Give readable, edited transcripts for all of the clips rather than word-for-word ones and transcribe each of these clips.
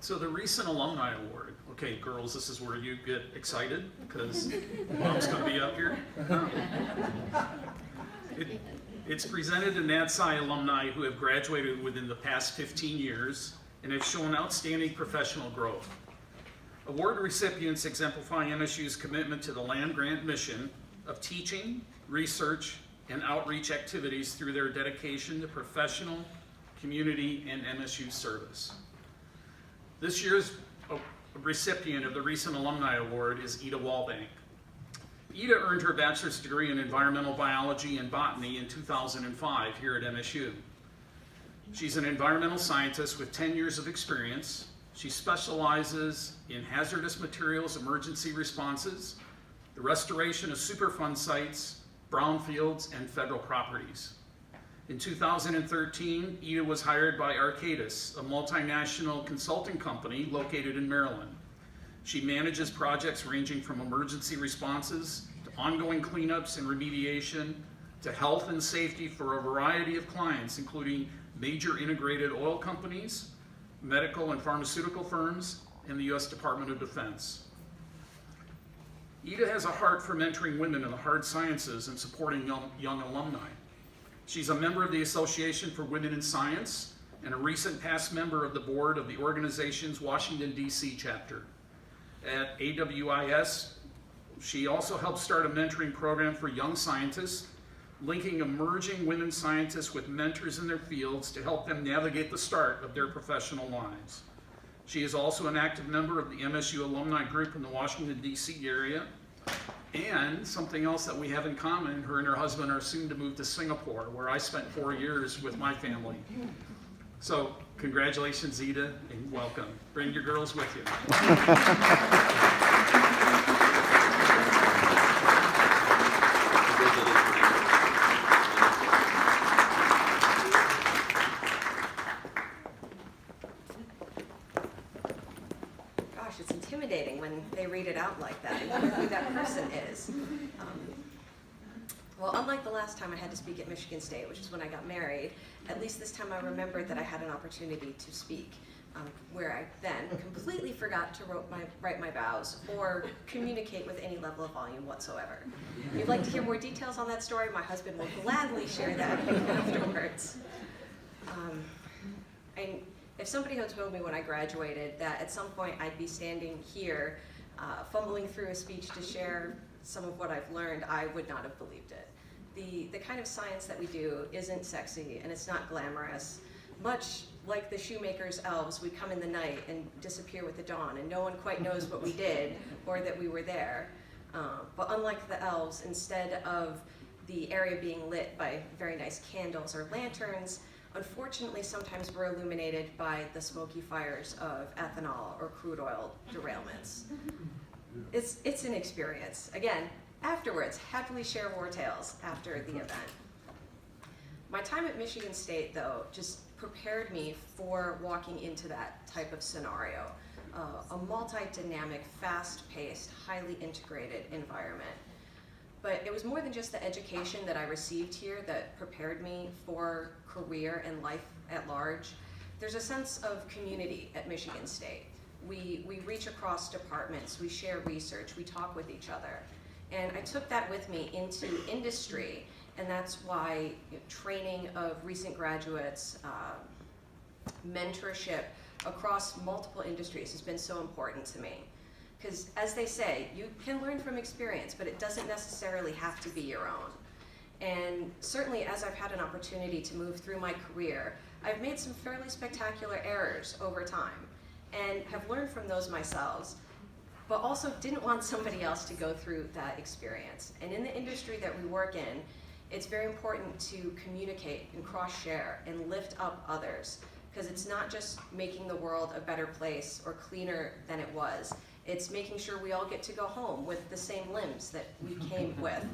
So the recent Alumni Award, okay, girls, this is where you get excited because mom's going to be up here. It's presented to NADSCI alumni who have graduated within the past 15 years and have shown outstanding professional growth. Award recipients exemplify MSU's commitment to the land-grant mission of teaching, research, and outreach activities through their dedication to professional, community, and MSU service. This year's recipient of the recent Alumni Award is Eeda Wallbank. Eeda earned her bachelor's degree in environmental biology and botany in 2005 here at MSU. She's an environmental scientist with 10 years of experience. She specializes in hazardous materials emergency responses, the restoration of Superfund sites, brownfields, and federal properties. In 2013, Eeda was hired by Arcadis, a multinational consulting company located in Maryland. She manages projects ranging from emergency responses to ongoing cleanups and remediation to health and safety for a variety of clients, including major integrated oil companies, medical and pharmaceutical firms, and the U.S. Department of Defense. Eeda has a heart for mentoring women in the hard sciences and supporting young alumni. She's a member of the Association for Women in Science and a recent past member of the board of the organization's Washington, D.C. chapter. At AWIS, she also helped start a mentoring program for young scientists, linking emerging women scientists with mentors in their fields to help them navigate the start of their professional lives. She is also an active member of the MSU alumni group in the Washington, D.C. area. And something else that we have in common, her and her husband are soon to move to Singapore, where I spent 4 years with my family. So congratulations, Eeda, and welcome. Bring your girls with you. Gosh, it's intimidating when they read it out like that. I wonder who that person is. Well, unlike the last time I had to speak at Michigan State, which is when I got married, at least this time I remembered that I had an opportunity to speak, where I then completely forgot to write my vows or communicate with any level of volume whatsoever. If you'd like to hear more details on that story, my husband will gladly share that afterwards. And if somebody had told me when I graduated that at some point I'd be standing here fumbling through a speech to share some of what I've learned, I would not have believed it. The kind of science that we do isn't sexy and it's not glamorous. Much like the shoemaker's elves, we come in the night and disappear with the dawn, and no one quite knows what we did or that we were there. But unlike the elves, instead of the area being lit by very nice candles or lanterns, unfortunately sometimes we're illuminated by the smoky fires of ethanol or crude oil derailments. It's an experience. Again, afterwards, happily share war tales after the event. My time at Michigan State, though, just prepared me for walking into that type of scenario. A multi-dynamic, fast-paced, highly integrated environment. But it was more than just the education that I received here that prepared me for career and life at large. There's a sense of community at Michigan State. We reach across departments, we share research, we talk with each other. And I took that with me into industry, and that's why training of recent graduates, mentorship across multiple industries has been so important to me. Because as they say, you can learn from experience, but it doesn't necessarily have to be your own. And certainly as I've had an opportunity to move through my career, I've made some fairly spectacular errors over time and have learned from those myself, but also didn't want somebody else to go through that experience. And in the industry that we work in, it's very important to communicate and cross-share and lift up others, because it's not just making the world a better place or cleaner than it was. It's making sure we all get to go home with the same limbs that we came with.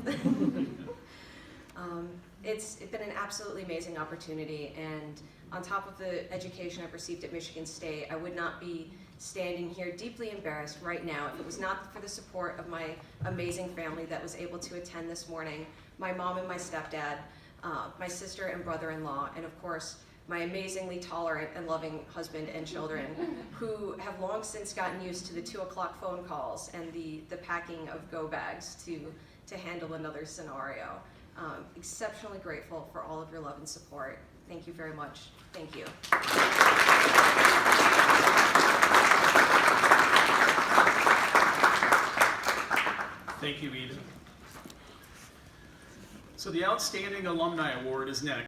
It's been an absolutely amazing opportunity, and on top of the education I've received at Michigan State, I would not be standing here deeply embarrassed right now if it was not for the support of my amazing family that was able to attend this morning, my mom and my stepdad, my sister and brother-in-law, and of course, my amazingly tolerant and loving husband and children, who have long since gotten used to the 2 o'clock phone calls and the packing of go bags to handle another scenario. Exceptionally grateful for all of your love and support. Thank you very much. Thank you. Thank you, Eeda. So the Outstanding Alumni Award is next.